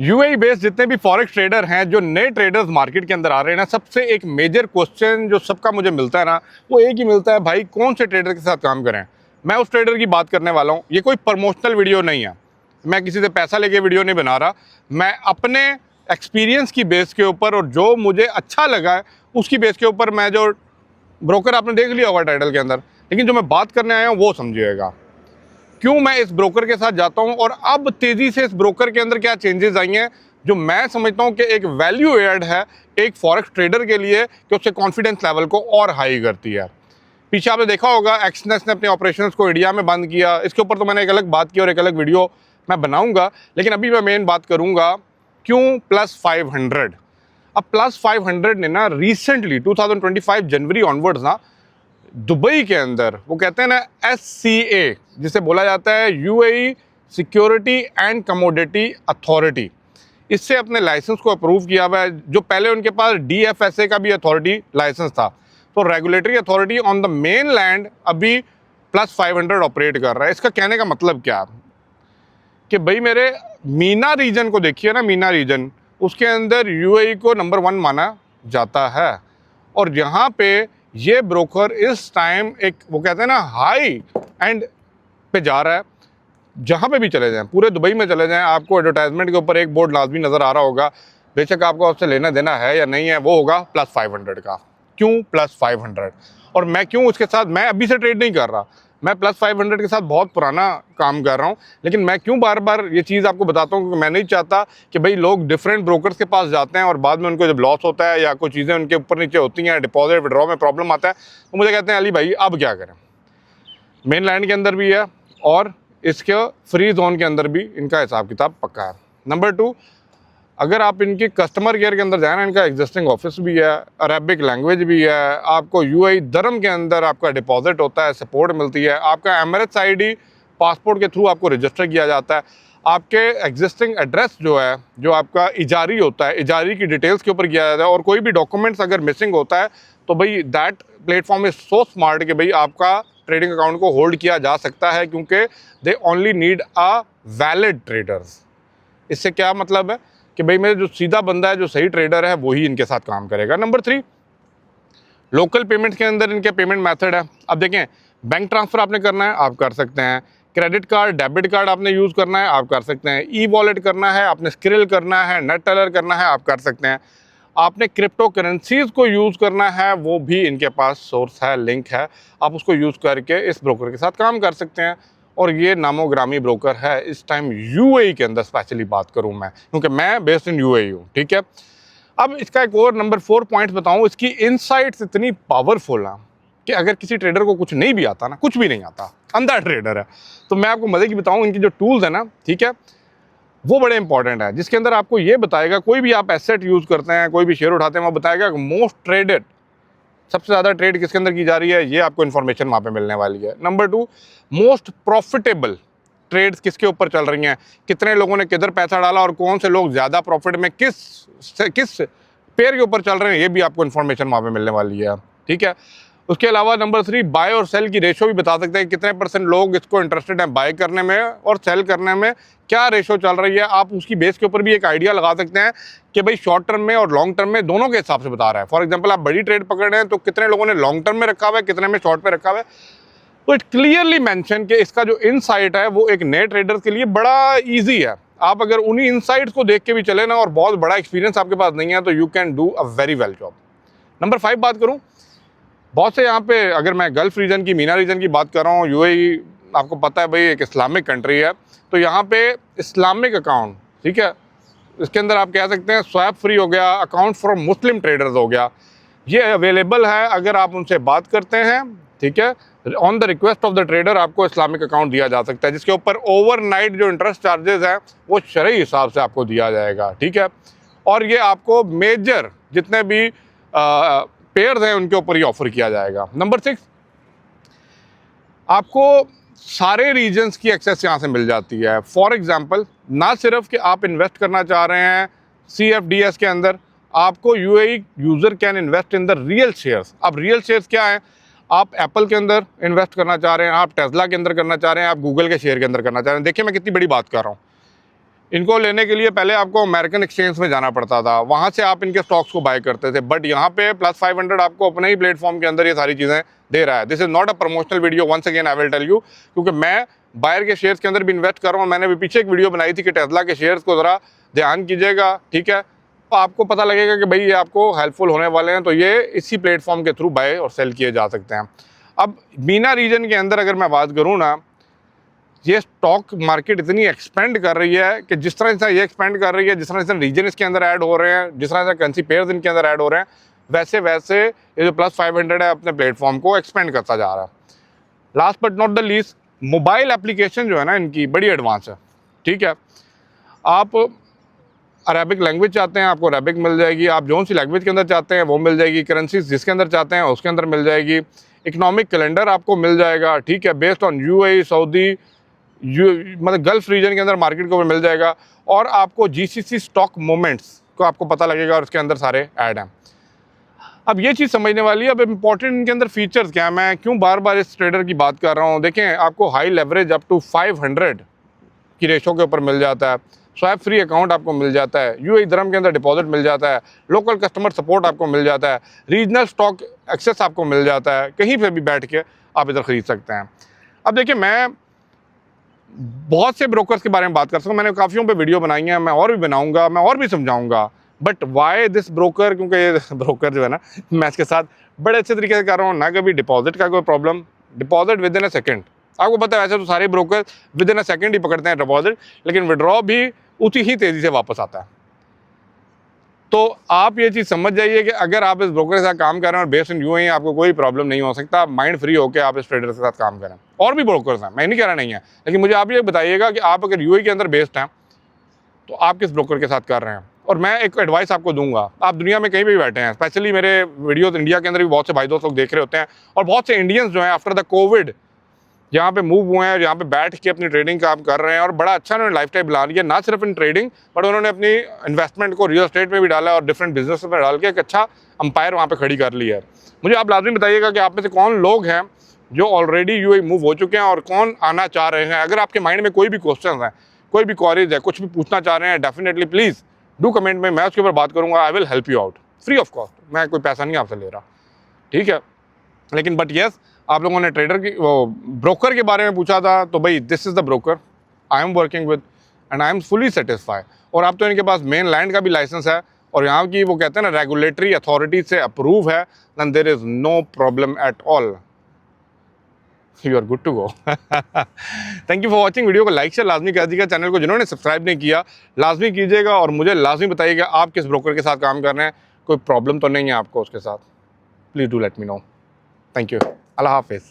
UAE based जितने भी forex trader हैं, जो नए ट्रेडर्स मार्केट के अंदर आ रहे हैं ना, सबसे एक मेजर क्वेश्चन जो सबका मुझे मिलता है ना, वो एक ही मिलता है, भाई कौन से ट्रेडर के साथ काम करें। मैं उस ट्रेडर की बात करने वाला हूँ। ये कोई प्रमोशनल वीडियो नहीं है, मैं किसी से पैसा लेके वीडियो नहीं बना रहा। मैं अपने एक्सपीरियंस की बेस के ऊपर और जो मुझे अच्छा लगा है उसकी बेस के ऊपर, मैं जो ब्रोकर आपने देख लिया होगा टाइटल के अंदर, लेकिन जो मैं बात करने आया हूँ वो समझिएगा क्यों मैं इस ब्रोकर के साथ जाता हूं और अब तेजी से इस ब्रोकर के अंदर क्या चेंजेस आई हैं जो मैं समझता हूं कि एक वैल्यू एड है एक फॉरेक्स ट्रेडर के लिए, कि उससे कॉन्फिडेंस लेवल को और हाई करती है। पीछे आपने देखा होगा एक्सनेस ने अपने ऑपरेशंस को इंडिया में बंद किया, इसके ऊपर तो मैंने एक अलग बात की और एक अलग वीडियो मैं बनाऊंगा, लेकिन अभी मैं मेन बात करूंगा क्यों +500। अब +500 ने ना रिसेंटली 2025 जनवरी ऑनवर्ड्स ना दुबई के अंदर, वो कहते हैं ना SCA, जिसे बोला जाता है UAE security and commodity authority, इससे अपने लाइसेंस को अप्रूव किया हुआ है। जो पहले उनके पास DFSA का भी अथॉरिटी लाइसेंस था, तो regulatory authority on the main land अभी +500 ऑपरेट कर रहा है। इसका कहने का मतलब क्या कि भाई मेरे मीना रीजन को देखिए ना, मीना रीजन उसके अंदर यूएई को नंबर 1 माना जाता है, और यहाँ पे ये ब्रोकर इस टाइम एक वो कहते हैं ना हाई एंड पे जा रहा है। जहाँ पे भी चले जाएं, पूरे दुबई में चले जाएं, आपको एडवर्टाइजमेंट के ऊपर एक बोर्ड लाजमी नज़र आ रहा होगा, बेशक आपको उससे लेना देना है या नहीं है, वो होगा +500 का। क्यों +500? और मैं क्यों उसके साथ, मैं अभी से ट्रेड नहीं कर रहा, मैं +500 के साथ बहुत पुराना काम कर रहा हूँ, लेकिन मैं क्यों बार बार ये चीज़ आपको बताता हूँ, क्योंकि मैं नहीं चाहता कि भाई लोग डिफरेंट ब्रोकर्स के पास जाते हैं और बाद में उनको जब लॉस होता है या कोई चीज़ें उनके ऊपर नीचे होती हैं, डिपॉजिट विड्रॉ में प्रॉब्लम आता है, तो मुझे कहते हैं अली भाई अब क्या करें। मेन लैंड के अंदर भी है और इसके फ्री जोन के अंदर भी इनका हिसाब किताब पक्का है। नंबर 2, अगर आप इनके कस्टमर केयर के अंदर जाए ना, इनका एग्जिस्टिंग ऑफिस भी है, अरबिक लैंग्वेज भी है, आपको यूएई दरम के अंदर आपका डिपॉजिट होता है, सपोर्ट मिलती है, आपका एमिरेट्स आईडी पासपोर्ट के थ्रू आपको रजिस्टर किया जाता है, आपके एग्जिस्टिंग एड्रेस जो है, जो आपका इजारी होता है, इजारी की डिटेल्स के ऊपर किया जाता है, और कोई भी डॉक्यूमेंट्स अगर मिसिंग होता है तो भाई that platform is so smart कि भाई आपका ट्रेडिंग अकाउंट को होल्ड किया जा सकता है, क्योंकि they only need a valid traders. इससे क्या मतलब है कि भाई मेरा जो सीधा बंदा है, जो सही ट्रेडर है, वही इनके साथ काम करेगा। नंबर 3, लोकल पेमेंट्स के अंदर इनके पेमेंट मेथड है। अब देखें, बैंक ट्रांसफ़र आपने करना है आप कर सकते हैं, क्रेडिट कार्ड डेबिट कार्ड आपने यूज़ करना है आप कर सकते हैं, ई वॉलेट करना है, आपने स्क्रिल करना है, नेट टेलर करना है आप कर सकते हैं, आपने क्रिप्टो करेंसीज़ को यूज़ करना है, वो भी इनके पास सोर्स है, लिंक है, आप उसको यूज़ करके इस ब्रोकर के साथ काम कर सकते हैं। और ये नामोग्रामी ब्रोकर है इस टाइम यूएई के अंदर, स्पेशली बात करूं मैं, क्योंकि मैं बेस्ड इन यूएई हूँ, ठीक है। अब इसका एक और नंबर 4 पॉइंट बताऊं, इसकी इनसाइट्स इतनी पावरफुल हैं कि अगर किसी ट्रेडर को कुछ नहीं भी आता ना, कुछ भी नहीं आता, अंधा ट्रेडर है, तो मैं आपको मज़े की बताऊं, इनकी जो टूल्स है ना, ठीक है, वो बड़े इंपॉर्टेंट है, जिसके अंदर आपको ये बताएगा, कोई भी आप एसेट यूज़ करते हैं, कोई भी शेयर उठाते हैं, वो बताएगा मोस्ट ट्रेडेड, सबसे ज़्यादा ट्रेड किसके अंदर की जा रही है, ये आपको इन्फॉर्मेशन वहाँ पे मिलने वाली है। नंबर 2, मोस्ट प्रॉफिटेबल ट्रेड्स किसके ऊपर चल रही हैं, कितने लोगों ने किधर पैसा डाला और कौन से लोग ज़्यादा प्रॉफिट में किस पेयर के ऊपर चल रहे हैं, ये भी आपको इन्फॉर्मेशन वहाँ पे मिलने वाली है, ठीक है। उसके अलावा नंबर 3, बाय और सेल की रेशो भी बता सकते हैं, कितने % लोग इसको इंटरेस्टेड हैं बाय करने में और सेल करने में, क्या रेशो चल रही है, आप उसकी बेस के ऊपर भी एक आइडिया लगा सकते हैं कि भाई शॉर्ट टर्म में और लॉन्ग टर्म में दोनों के हिसाब से बता रहा है। फॉर एग्जांपल आप बड़ी ट्रेड पकड़ रहे हैं तो कितने लोगों ने लॉन्ग टर्म में रखा हुआ है, कितने में शॉर्ट में रखा हुआ है, तो इट क्लियरली मेंशन कि इसका जो इनसाइट है वो एक नए ट्रेडर्स के लिए बड़ा ईजी है। आप अगर उन्हीं इनसाइट्स को देख के भी चले ना और बहुत बड़ा एक्सपीरियंस आपके पास नहीं है, तो you can do a very well job. Number 5 बात करूँ, बहुत से यहाँ पे, अगर मैं गल्फ रीजन की, मीना रीजन की बात कर रहा हूँ, यूएई आपको पता है भाई एक इस्लामिक कंट्री है, तो यहाँ पे इस्लामिक अकाउंट, ठीक है, इसके अंदर आप कह सकते हैं स्वैप फ्री हो गया, अकाउंट फॉर मुस्लिम ट्रेडर्स हो गया, ये अवेलेबल है। अगर आप उनसे बात करते हैं, ठीक है, on the request of the trader आपको इस्लामिक अकाउंट दिया जा सकता है, जिसके ऊपर ओवरनाइट जो इंटरेस्ट चार्जेस हैं वो शरई हिसाब से आपको दिया जाएगा, ठीक है। और ये आपको मेजर जितने भी पेयर्स हैं उनके ऊपर ही ऑफर किया जाएगा। नंबर 6, आपको सारे रीजन्स की एक्सेस यहाँ से मिल जाती है। फॉर एग्जांपल, ना सिर्फ कि आप इन्वेस्ट करना चाह रहे हैं CFDS के अंदर, आपको UAE user can invest in the real shares. अब रियल शेयर्स क्या है, आप एप्पल के अंदर इन्वेस्ट करना चाह रहे हैं, आप टेस्ला के अंदर करना चाह रहे हैं, आप गूगल के शेयर के अंदर करना चाह रहे हैं। देखिए मैं कितनी बड़ी बात कर रहा हूँ, इनको लेने के लिए पहले आपको अमेरिकन एक्सचेंज में जाना पड़ता था, वहाँ से आप इनके स्टॉक्स को बाय करते थे। बट यहाँ पे +500 आपको अपने ही प्लेटफॉर्म के अंदर ये सारी चीज़ें दे रहा है। This is not a promotional video, once again I will tell you, क्योंकि मैं बायर के शेयर्स के अंदर भी इन्वेस्ट कर रहा हूँ। मैंने भी पीछे एक वीडियो बनाई थी कि टेस्ला के शेयर्स को ज़रा ध्यान कीजिएगा, ठीक है, तो आपको पता लगेगा कि भाई ये आपको हेल्पफुल होने वाले हैं। तो ये इसी प्लेटफॉर्म के थ्रू बाय और सेल किए जा सकते हैं। अब मीना रीजन के अंदर अगर मैं बात करूँ ना, ये स्टॉक मार्केट इतनी एक्सपेंड कर रही है कि जिस तरह से ये एक्सपेंड कर रही है, जिस तरह से रीजन इसके अंदर ऐड हो रहे हैं, जिस तरह से करेंसी पेयर्स इनके अंदर ऐड हो रहे हैं, वैसे वैसे ये जो +500 है अपने प्लेटफॉर्म को एक्सपेंड करता जा रहा है। Last but not the least, mobile application जो है ना इनकी बड़ी एडवांस है, ठीक है। आप अरेबिक लैंग्वेज चाहते हैं, आपको अरेबिक मिल जाएगी। आप जो सी लैंग्वेज के अंदर चाहते हैं वो मिल जाएगी। करेंसीज जिसके अंदर चाहते हैं उसके अंदर मिल जाएगी। इकोनॉमिक कैलेंडर आपको मिल जाएगा, ठीक है, बेस्ड ऑन UAE, सऊदी, मतलब गल्फ रीजन के अंदर मार्केट को मिल जाएगा। और आपको GCC स्टॉक मूवमेंट्स को आपको पता लगेगा और उसके अंदर सारे ऐड हैं। अब ये चीज़ समझने वाली है। अब इंपॉर्टेंट इनके अंदर फीचर्स क्या है, मैं क्यों बार बार इस ट्रेडर की बात कर रहा हूँ। देखें, आपको हाई लेवरेज अप टू 500 की रेशो के ऊपर मिल जाता है। स्वैप फ्री अकाउंट आपको मिल जाता है। UAE दिरहम के अंदर डिपॉजिट मिल जाता है। लोकल कस्टमर सपोर्ट आपको मिल जाता है। रीजनल स्टॉक एक्सेस आपको मिल जाता है। कहीं पे भी बैठ के आप इधर ख़रीद सकते हैं। अब देखिए, मैं बहुत से ब्रोकर्स के बारे में बात कर सकता हूँ, मैंने काफ़ियों पे वीडियो बनाई हैं, मैं और भी बनाऊंगा, मैं और भी समझाऊंगा। बट वाई दिस ब्रोकर, क्योंकि ये ब्रोकर जो है ना, मैं इसके साथ बड़े अच्छे तरीके से कर रहा हूँ। ना कभी डिपॉजिट का कोई problem, deposit within a second. आपको पता है वैसे तो सारे broker within a second ही पकड़ते हैं डिपॉजिट, लेकिन विड्रॉ भी उतनी ही तेज़ी से वापस आता है। तो आप ये चीज़ समझ जाइए कि अगर आप इस ब्रोकर के साथ काम कर रहे हैं और बेस्ड इन UAE, आपको कोई प्रॉब्लम नहीं हो सकता। माइंड फ्री होकर आप इस ट्रेडर के साथ काम करें। और भी ब्रोकर्स हैं, मैं नहीं कह रहा नहीं है, लेकिन मुझे आप ये बताइएगा कि आप अगर UAE के अंदर बेस्ड हैं तो आप किस ब्रोकर के साथ कर रहे हैं। और मैं एक एडवाइस आपको दूंगा, आप दुनिया में कहीं भी बैठे हैं, स्पेशली मेरे वीडियोस इंडिया के अंदर भी बहुत से भाई दोस्त लोग देख रहे होते हैं, और बहुत से इंडियंस जो हैं आफ्टर द कोविड यहाँ पे मूव हुए हैं और यहाँ पे बैठ के अपनी ट्रेडिंग काम कर रहे हैं, और बड़ा अच्छा उन्होंने लाइफस्टाइल बना लिया। ना सिर्फ इन ट्रेडिंग, बट उन्होंने अपनी इन्वेस्टमेंट को रियल एस्टेट में भी डाला और डिफरेंट बिजनेस में डाल के एक अच्छा अंपायर वहाँ पे खड़ी कर ली है। मुझे आप लाजमी बताइएगा कि आप में से कौन लोग हैं जो ऑलरेडी UAE मूव हो चुके हैं और कौन आना चाह रहे हैं। अगर आपके माइंड में कोई भी क्वेश्चन है, कोई भी क्वारीज है, कुछ भी पूछना चाह रहे हैं, डेफिनेटली प्लीज़ डू कमेंट में, मैं उसके ऊपर बात करूँगा। I will help you out free of cost, मैं कोई पैसा नहीं आपसे ले रहा, ठीक है। लेकिन बट येस, आप लोगों ने ट्रेडर की वो ब्रोकर के बारे में पूछा था, तो भाई this is the broker I am working with and I am fully satisfy. और अब तो इनके पास मेन लैंड का भी लाइसेंस है और यहाँ की वो कहते हैं ना रेगुलेटरी अथॉरिटी से अप्रूव है, then there is no problem at all, you are good to go. Thank you for watching. Video को लाइक शेयर लाजमी कर दीजिएगा। चैनल को जिन्होंने सब्सक्राइब नहीं किया लाजमी कीजिएगा, और मुझे लाजमी बताइएगा आप किस ब्रोकर के साथ काम कर रहे हैं, कोई प्रॉब्लम तो नहीं है आपको उसके साथ। Please do let me know. Thank you. अल्लाह हाफिज़।